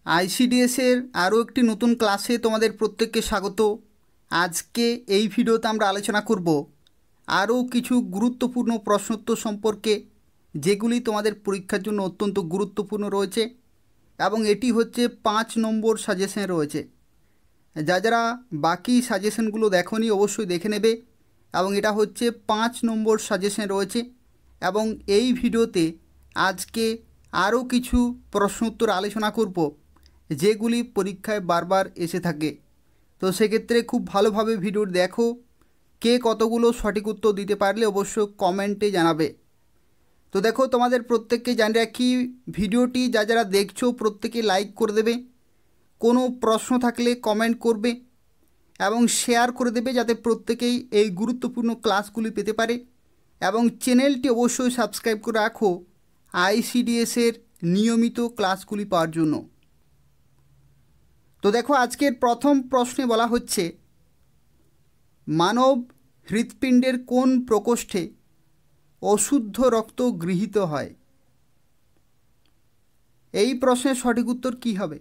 আইসিডিএসের আরও একটি নতুন ক্লাসে তোমাদের প্রত্যেককে স্বাগত। আজকে এই ভিডিওতে আমরা আলোচনা করব আরও কিছু গুরুত্বপূর্ণ প্রশ্নোত্তর সম্পর্কে, যেগুলি তোমাদের পরীক্ষার জন্য অত্যন্ত গুরুত্বপূর্ণ রয়েছে এবং এটি হচ্ছে 5 নম্বর সাজেশন রয়েছে। যারা বাকি সাজেশনগুলো দেখোনি অবশ্যই দেখে নেবে, এবং এটা হচ্ছে 5 নম্বর সাজেশন রয়েছে। এবং এই ভিডিওতে আজকে আরও কিছু প্রশ্নোত্তর আলোচনা করব, যেগুলি পরীক্ষায় বারবার এসে থাকে। তো সেক্ষেত্রে খুব ভালোভাবে ভিডিওটি দেখো। কে কতগুলো সঠিক উত্তর দিতে পারলে অবশ্যই কমেন্টে জানাবে। তো দেখো, তোমাদের প্রত্যেককে জানিয়ে রাখি, ভিডিওটি যারা দেখছো প্রত্যেকে লাইক করে দেবে, কোনো প্রশ্ন থাকলে কমেন্ট করবে এবং শেয়ার করে দেবে, যাতে প্রত্যেকেই এই গুরুত্বপূর্ণ ক্লাসগুলি পেতে পারে। এবং চ্যানেলটি অবশ্যই সাবস্ক্রাইব করে রাখো আইসিডিএসের নিয়মিত ক্লাসগুলি পাওয়ার জন্য। তো দেখো, আজকের প্রথম প্রশ্নে বলা হচ্ছে, মানব হৃৎপিণ্ডের কোন প্রকোষ্ঠে অশুদ্ধ রক্ত গৃহীত হয়? এই প্রশ্নের সঠিক উত্তর কী হবে?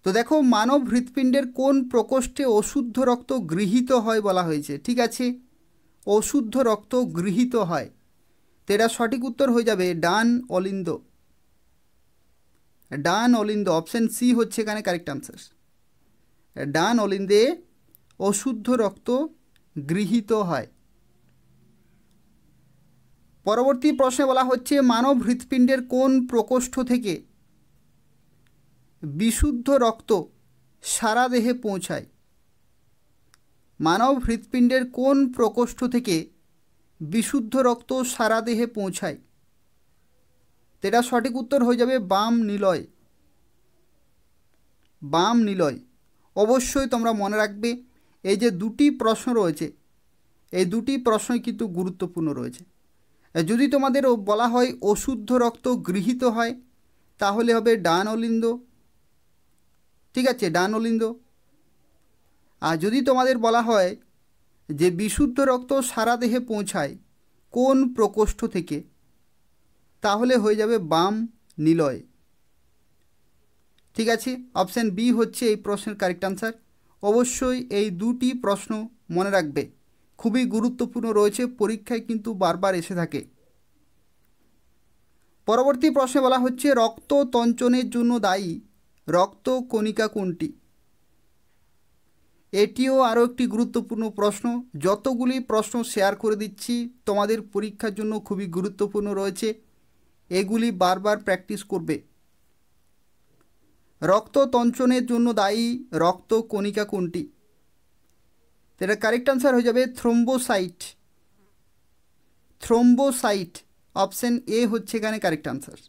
তো দেখো, মানব হৃৎপিণ্ডের কোন প্রকোষ্ঠে অশুদ্ধ রক্ত গৃহীত হয় বলা হয়েছে। ঠিক আছে, অশুদ্ধ রক্ত গৃহীত হয়, তো এটা সঠিক উত্তর হয়ে যাবে ডান অলিন্দ। ডান অলিন্দ, অপশান সি হচ্ছে এখানে কারেক্ট আনসার। ডান অলিন্দে অশুদ্ধ রক্ত গৃহীত হয়। পরবর্তী প্রশ্নে বলা হচ্ছে, মানব হৃৎপিণ্ডের কোন প্রকোষ্ঠ থেকে বিশুদ্ধ রক্ত সারা দেহে পৌঁছায়? মানব হৃৎপিণ্ডের কোন প্রকোষ্ঠ থেকে বিশুদ্ধ রক্ত সারা দেহে পৌঁছায়? এটা সঠিক উত্তর হয়ে যাবে বাম নিলয়। বাম নিলয়। অবশ্যই তোমরা মনে রাখবে, এই যে দুটি প্রশ্ন রয়েছে, এই দুটি প্রশ্নই কিন্তু গুরুত্বপূর্ণ রয়েছে। যদি তোমাদের বলা হয় অশুদ্ধ রক্ত গৃহীত হয়, তাহলে হবে ডান অলিন্দ। ঠিক আছে, ডান অলিন্দ। আর যদি তোমাদের বলা হয় যে বিশুদ্ধ রক্ত সারা দেহে পৌঁছায় কোন প্রকোষ্ঠ থেকে, তাহলে হয়ে যাবে বাম নিলয়। ঠিক আছে, অপশান বি হচ্ছে এই প্রশ্নের কারেক্ট আনসার। অবশ্যই এই দুটি প্রশ্ন মনে রাখবে, খুবই গুরুত্বপূর্ণ রয়েছে, পরীক্ষায় কিন্তু বারবার এসে থাকে। পরবর্তী প্রশ্নে বলা হচ্ছে, রক্ত তঞ্চনের জন্য দায়ী রক্ত কণিকা কোনটি? এটিও আরও একটি গুরুত্বপূর্ণ প্রশ্ন। যতগুলি প্রশ্ন শেয়ার করে দিচ্ছি তোমাদের পরীক্ষার জন্য খুবই গুরুত্বপূর্ণ রয়েছে, এগুলি বারবার প্র্যাকটিস করবে। রক্ত তঞ্চনের জন্য দায়ী রক্ত কণিকা কোনটি? এটা কারেক্ট আনসার হয়ে যাবে থ্রোম্বোসাইট। থ্রোম্বোসাইট, অপশান এ হচ্ছে এখানে কারেক্ট আনসার।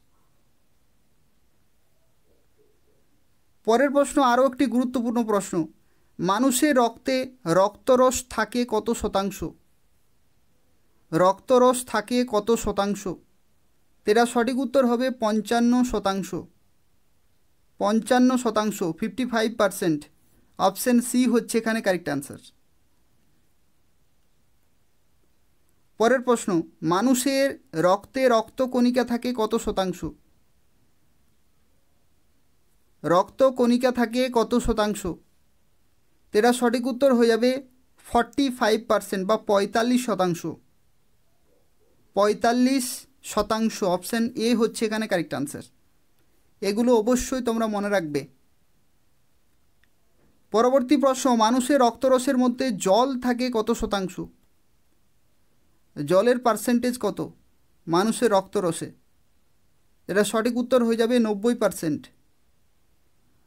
পরের প্রশ্ন আরও একটি গুরুত্বপূর্ণ প্রশ্ন, মানুষের রক্তে রক্তরস থাকে কত শতাংশ? রক্তরস থাকে কত শতাংশ? এটা সঠিক উত্তর হবে 55%। 55%, 55%। অপশান সি হচ্ছে এখানে কারেক্ট আনসার। পরের প্রশ্ন, মানুষের রক্তে রক্তকণিকা থাকে কত শতাংশ? রক্তকণিকা থাকে কত শতাংশ? এটা সঠিক উত্তর হয়ে যাবে 45% বা 45%। 45%, অপশান এ হচ্ছে এখানে কারেক্ট আনসার। এগুলো অবশ্যই তোমরা মনে রাখবে। পরবর্তী প্রশ্ন, মানুষের রক্তরসের মধ্যে জল থাকে কত শতাংশ? জলের পার্সেন্টেজ কত মানুষের রক্তরসে? এটা সঠিক উত্তর হয়ে যাবে 90%।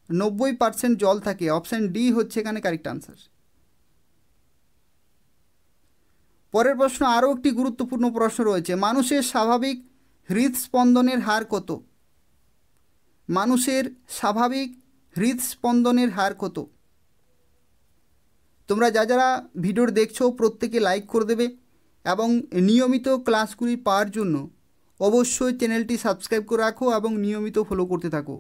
90% জল থাকে, অপশান ডি হচ্ছে এখানে কারেক্ট আনসার। পরের প্রশ্ন আরও একটি গুরুত্বপূর্ণ প্রশ্ন রয়েছে, মানুষের স্বাভাবিক হৃদস্পন্দনের হার কত? মানুষের স্বাভাবিক হৃদস্পন্দনের হার কত? তোমরা যারা ভিডিওর দেখছো প্রত্যেকে লাইক করে দেবে, এবং নিয়মিত ক্লাসগুলি পাওয়ার জন্য অবশ্যই চ্যানেলটি সাবস্ক্রাইব করে রাখো এবং নিয়মিত ফলো করতে থাকো।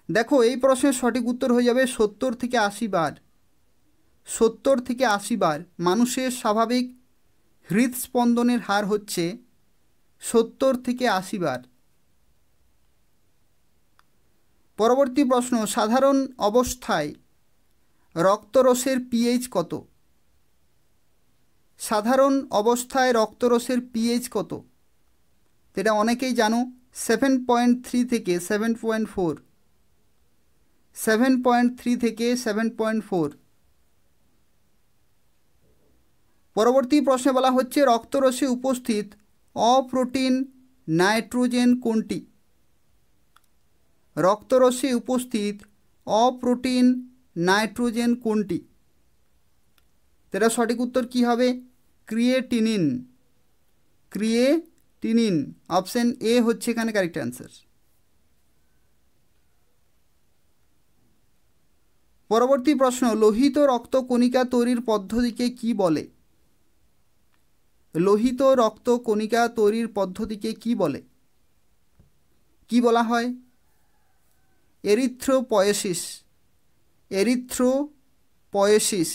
দেখো, এই প্রশ্নের সঠিক উত্তর হয়ে যাবে 70 থেকে 80 বার। 70 থেকে 80 বার মানুষের স্বাভাবিক হৃদস্পন্দনের হার হচ্ছে 70 থেকে 80 বার। পরবর্তী প্রশ্ন, সাধারণ অবস্থায় রক্তরসের পিএইচ কত? সাধারণ অবস্থায় রক্তরসের পিএইচ কত? এটা অনেকেই জানো, 7.3 থেকে 7.4, 7.3 থেকে 7.4। পরবর্তী প্রশ্নে বলা হচ্ছে রক্তরসে উপস্থিত অপ্রোটিন নাইট্রোজেন কোনটি? রক্তরসে উপস্থিত অপ্রোটিন নাইট্রোজেন কোনটি? এটা সঠিক উত্তর কি হবে? ক্রিয়েটিনিন। ক্রিয়েটিনিন, অপশন এ হচ্ছে এখানে কারেক্ট অ্যান্সার। পরবর্তী প্রশ্ন, লোহিত রক্তকণিকা তৈরির পদ্ধতিকে কি বলে? লোহিত রক্তকণিকা তৈরির পদ্ধতিকে কি বলে? কি বলা হয়? এরিথ্রোপয়েসিস। এরিথ্রোপয়েসিস,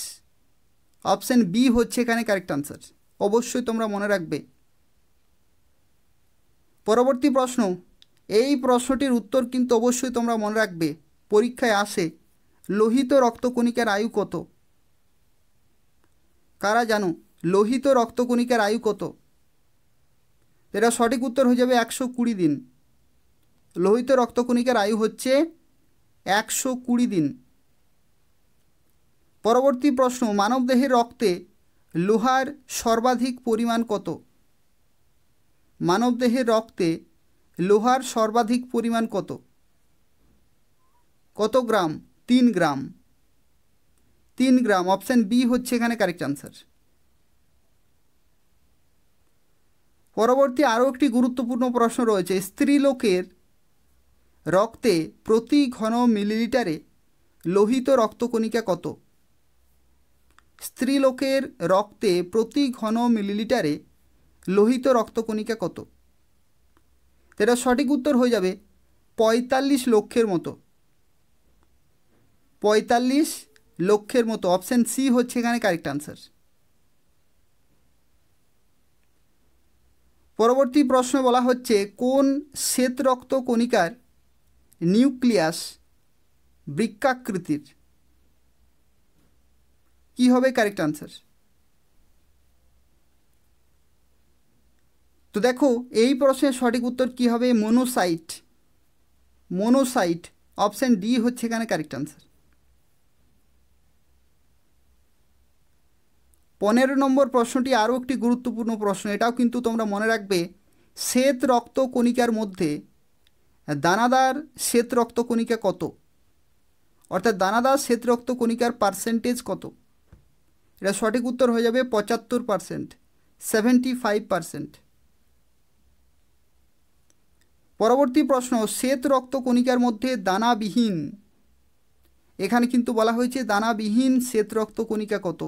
অপশন বি হচ্ছে এখানে কারেক্ট আনসার। অবশ্যই তোমরা মনে রাখবে। পরবর্তী প্রশ্ন, এই প্রশ্নটির উত্তর কিন্তু অবশ্যই তোমরা মনে রাখবে, পরীক্ষায় আসে। লোহিত রক্তকণিকার আয়ু কত? কারা জানো লোহিত রক্তকণিকার আয়ু কত? এটা সঠিক উত্তর হয়ে যাবে 120 দিন। লোহিত রক্তকণিকার আয়ু হচ্ছে 120 দিন। পরবর্তী প্রশ্ন, মানবদেহের রক্তে লোহার সর্বাধিক পরিমাণ কত? মানবদেহের রক্তে লোহার সর্বাধিক পরিমাণ কত? কত গ্রাম? 3 গ্রাম। 3 গ্রাম, অপশন বি হচ্ছে এখানে কারেক্ট আনসার। পরবর্তী আরও একটি গুরুত্বপূর্ণ প্রশ্ন রয়েছে, স্ত্রীলোকের রক্তে প্রতি ঘন মিলিলিটারে লোহিত রক্তকণিকা কত? স্ত্রীলোকের রক্তে প্রতি ঘন মিলিলিটারে লোহিত রক্তকণিকা কত? এটা সঠিক উত্তর হয়ে যাবে 45 লক্ষের মতো। 45 লক্ষের মতো, অপশন সি হচ্ছে এখানে কারেক্ট আনসার। পরবর্তী প্রশ্ন বলা হচ্ছে কোন শ্বেত রক্ত কণিকার নিউক্লিয়াস বৃক্কাকৃতির? কি হবে কারেক্ট আনসার? তো দেখো এই প্রশ্নের সঠিক উত্তর কি হবে? মনোসাইট। মনোসাইট, অপশন ডি হচ্ছে এখানে কারেক্ট আনসার। 15 নম্বর প্রশ্নটি আরও একটি গুরুত্বপূর্ণ প্রশ্ন, এটাও কিন্তু তোমরা মনে রাখবে। শ্বেত রক্ত কণিকার মধ্যে দানাদার শ্বেত রক্ত কণিকা কত? অর্থাৎ দানাদার শ্বেত রক্ত কণিকার পার্সেন্টেজ কত? এটা সঠিক উত্তর হয়ে যাবে 75%, 75%। পরবর্তী প্রশ্ন, শ্বেত রক্ত কণিকার মধ্যে দানাবিহীন, এখানে কিন্তু বলা হয়েছে দানাবিহীন শ্বেত রক্ত কণিকা কত?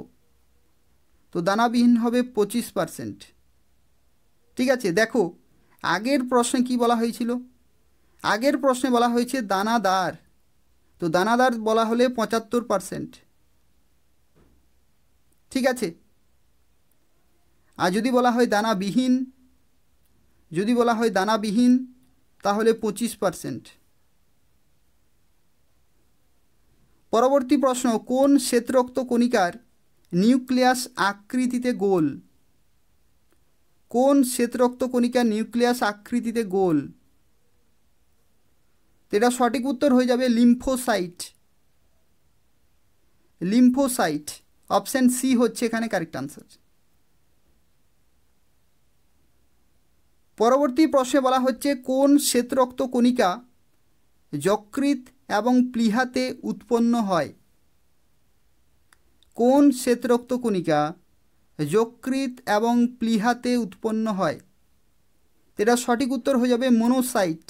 তো দানাবিহীন হবে 25%। ঠিক আছে, দেখো আগের প্রশ্নে কি বলা হয়েছিল? আগের প্রশ্নে বলা হয়েছে দানাদার, তো দানাদার বলা হলে 75%। ঠিক আছে, আর যদি বলা হয় দানাবিহীন, যদি বলা হয় দানাবিহীন তাহলে 25%। পরবর্তী প্রশ্ন, কোন শ্বেতরক্ত কণিকার নিউক্লিয়াস আকৃতিতে গোল? কোন শ্বেতরক্ত কণিকার নিউক্লিয়াস আকৃতিতে গোল? এটা সঠিক উত্তর হয়ে যাবে লিম্ফোসাইট। লিম্ফোসাইট, অপশন সি হচ্ছে এখানে কারেক্ট আনসার। পরবর্তী প্রশ্নে বলা হচ্ছে কোন শ্বেতরক্ত কণিকা যকৃৎ এবং প্লীহাতে উৎপন্ন হয়? কোন শ্বেতরক্ত কণিকা যকৃৎ এবং প্লীহাতে উৎপন্ন হয়? এটা সঠিক উত্তর হয়ে যাবে মনোসাইট।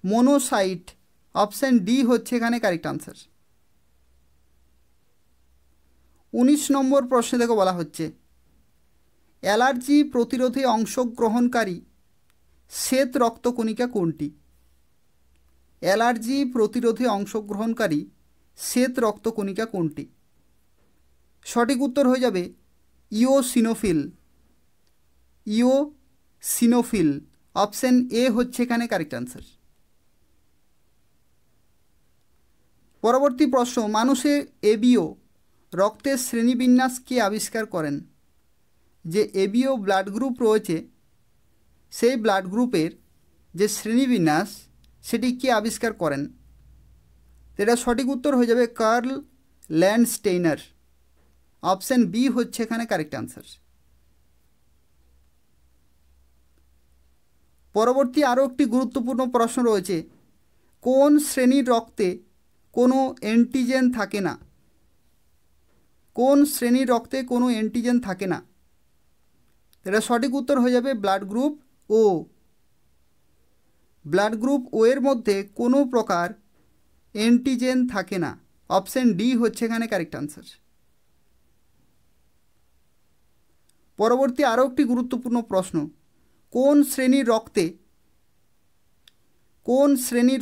মনোসাইট, অপশন ডি হচ্ছে এখানে কারেক্ট আনসার। 19 নম্বর প্রশ্নে দেখো বলা হচ্ছে অ্যালার্জি প্রতিরোধে অংশগ্রহণকারী শ্বেত রক্তকণিকা কোনটি? অ্যালার্জি প্রতিরোধে অংশগ্রহণকারী শ্বেত রক্তকণিকা কোনটি? সঠিক উত্তর হয়ে যাবে ইওসিনোফিল। ইওসিনোফিল, অপশন এ হচ্ছে এখানে কারেক্ট আনসার। পরবর্তী প্রশ্ন, মানুষের এবিও রক্তের শ্রেণীবিন্যাস কে আবিষ্কার করেন? যে এবিও ব্লাড গ্রুপ রয়েছে সেই ব্লাড গ্রুপের যে শ্রেণীবিন্যাস সেটি কে আবিষ্কার করেন? এটা সঠিক উত্তর হয়ে যাবে কার্ল ল্যান্ডস্টেইনার। অপশান বি হচ্ছে এখানে কারেক্ট আনসার। পরবর্তী আরও একটি গুরুত্বপূর্ণ প্রশ্ন রয়েছে, কোন শ্রেণীর রক্তে কোনো অ্যান্টিজেন থাকে না? কোন শ্রেণীর রক্তে কোনো অ্যান্টিজেন থাকে না? এটা সঠিক উত্তর হয়ে যাবে ব্লাড গ্রুপ ও। ব্লাড গ্রুপ ও এর মধ্যে কোনো প্রকার অ্যান্টিজেন থাকে না। অপশান ডি হচ্ছে এখানে কারেক্ট আনসার। পরবর্তী আরও একটি গুরুত্বপূর্ণ প্রশ্ন, কোন শ্রেণীর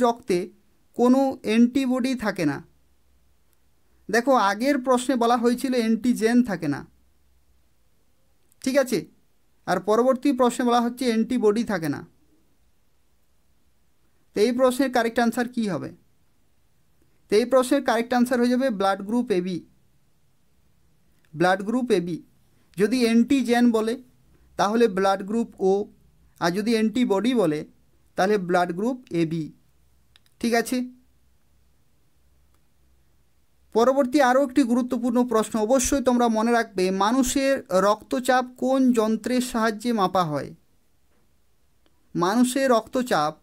রক্তে কোনো অ্যান্টিবডি থাকে না? দেখো, আগের প্রশ্নে বলা হয়েছিল অ্যান্টিজেন থাকে না, ঠিক আছে, আর পরবর্তী প্রশ্নে বলা হচ্ছে অ্যান্টিবডি থাকে না। তো এই প্রশ্নের কারেক্ট আনসার কী হবে? তো এই প্রশ্নের কারেক্ট আনসার হয়ে যাবে blood group AB. Blood group AB. যদি অ্যান্টিজেন বলে তাহলে ব্লাড গ্রুপ ও, আর যদি অ্যান্টিবডি বলে তাহলে ব্লাড গ্রুপ এবি, ঠিক আছে। পরবর্তী আরও একটি গুরুত্বপূর্ণ প্রশ্ন, অবশ্যই তোমরা মনে রাখবে, মানুষের রক্তচাপ কোন যন্ত্রের সাহায্যে মাপা হয়? মানুষের রক্তচাপ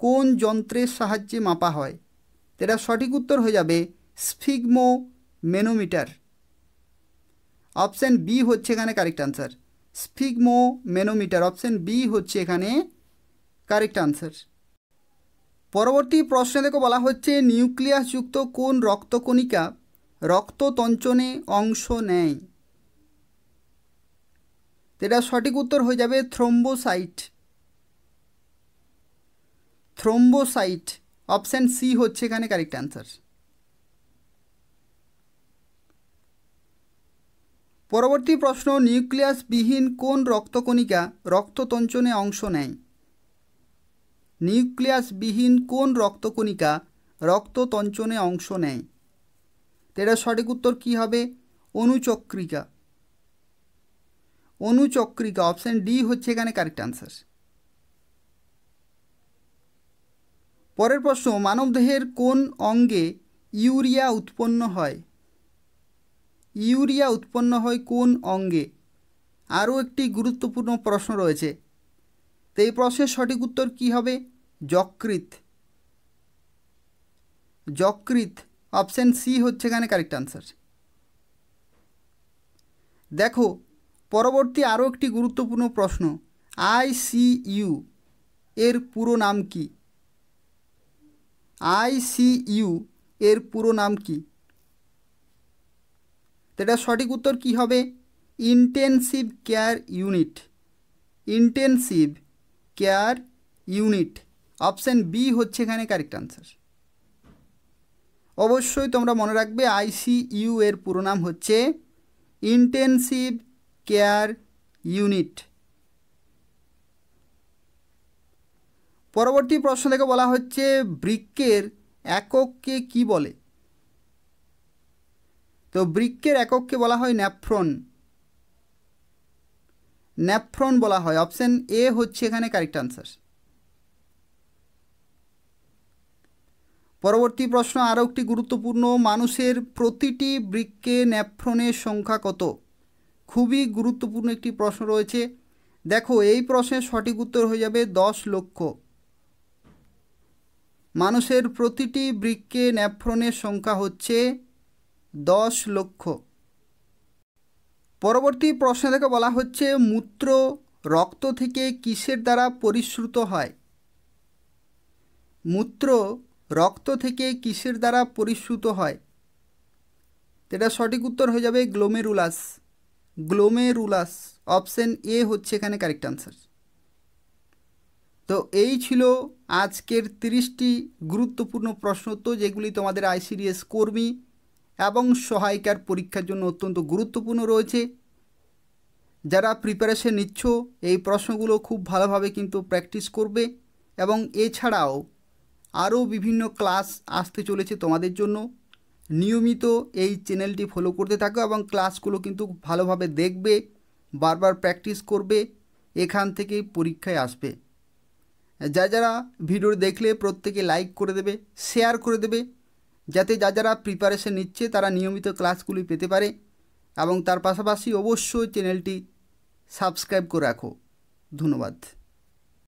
কোন যন্ত্রের সাহায্যে মাপা হয়? এটা সঠিক উত্তর হয়ে যাবে স্ফিগমোমেনোমিটার। অপশান বি হচ্ছে এখানে কারেক্ট আনসার। স্ফিগমোমেনোমিটার, অপশান বি হচ্ছে এখানে কারেক্ট আনসার। পরবর্তী প্রশ্নে দেখো বলা হচ্ছে, নিউক্লিয়াসযুক্ত কোন রক্তকণিকা রক্ততঞ্চনে অংশ নেয়? এটা সঠিক উত্তর হয়ে যাবে থ্রোম্বোসাইট। থ্রোম্বোসাইট, অপশান সি হচ্ছে এখানে কারেক্ট আনসার। পরবর্তী প্রশ্ন, নিউক্লিয়াসবিহীন কোন রক্তকণিকা রক্ততঞ্চনে অংশ নেয়? নিউক্লিয়াসবিহীন কোন রক্তকণিকা রক্ততঞ্চনে অংশ নেয়? এটা সঠিক উত্তর কী হবে? অনুচক্রিকা। অনুচক্রিকা, অপশান ডি হচ্ছে এখানে কারেক্ট আনসার। পরের প্রশ্ন, মানবদেহের কোন অঙ্গে ইউরিয়া উৎপন্ন হয়? ইউরিয়া উৎপন্ন হয় কোন অঙ্গে? আরও একটি গুরুত্বপূর্ণ প্রশ্ন রয়েছে, তো এই প্রশ্নের সঠিক উত্তর কী হবে? যকৃৎ। যকৃৎ, অপশান সি হচ্ছে এখানে কারেক্ট আনসার। দেখো, পরবর্তী আরও একটি গুরুত্বপূর্ণ প্রশ্ন, আইসিইউ এর পুরো নাম কি? আইসিইউ এর পুরো নাম কি? এটা সঠিক উত্তর কী হবে? Intensive care unit. Intensive care unit, option B হচ্ছে এখানে কারেক্ট আনসার। অবশ্যই তোমরা মনে রাখবে, আইসিইউ এর পুরো নাম হচ্ছে ইন্টেনসিভ কেয়ার ইউনিট। পরবর্তী প্রশ্ন থেকে বলা হচ্ছে, বৃক্কের একককে কি বলে? তো বৃক্কের একককে বলা হয় ন্যাফ্রন। ন্যাফ্রন বলা হয়, অপশান এ হচ্ছে এখানে কারেক্ট আনসার। পরবর্তী প্রশ্ন আরও একটি গুরুত্বপূর্ণ, মানুষের প্রতিটি বৃক্কে ন্যাফ্রনের সংখ্যা কত? খুবই গুরুত্বপূর্ণ একটি প্রশ্ন রয়েছে। দেখো, এই প্রশ্নের সঠিক উত্তর হয়ে যাবে 10 লক্ষ। মানুষের প্রতিটি বৃক্কে ন্যাফ্রনের সংখ্যা হচ্ছে 10 লক্ষ। পরবর্তী প্রশ্ন থেকে বলা হচ্ছে, মূত্র রক্ত থেকে কিসের দ্বারা পরিশ্রুত হয়? মূত্র রক্ত থেকে কিসের দ্বারা পরিশ্রুত হয়? এটা সঠিক উত্তর হয়ে যাবে গ্লোমেরুলাস। গ্লোমেরুলাস, অপশান এ হচ্ছে এখানে কারেক্ট আনসার। তো এই ছিল আজকের 30টি গুরুত্বপূর্ণ প্রশ্নোত্তর, যেগুলি তোমাদের আইসিডিএস কর্মী এবং সহায়িকার পরীক্ষার জন্য অত্যন্ত গুরুত্বপূর্ণ রয়েছে। যারা প্রিপারেশন নিচ্ছ, এই প্রশ্নগুলো খুব ভালোভাবে কিন্তু প্র্যাকটিস করবে, এবং এছাড়াও আরও বিভিন্ন ক্লাস আসতে চলেছে তোমাদের জন্য। নিয়মিত এই চ্যানেলটি ফলো করতে থাকো এবং ক্লাসগুলো কিন্তু ভালোভাবে দেখবে, বারবার প্র্যাকটিস করবে, এখান থেকেই পরীক্ষায় আসবে। যারা ভিডিও দেখলে প্রত্যেকে লাইক করে দেবে, শেয়ার করে দেবে, যাতে যারা প্রিপারেশন নিচ্ছে তারা নিয়মিত ক্লাসগুলি পেতে পারে, এবং তার পাশাপাশি অবশ্যই চ্যানেলটি সাবস্ক্রাইব করে রাখো। ধন্যবাদ।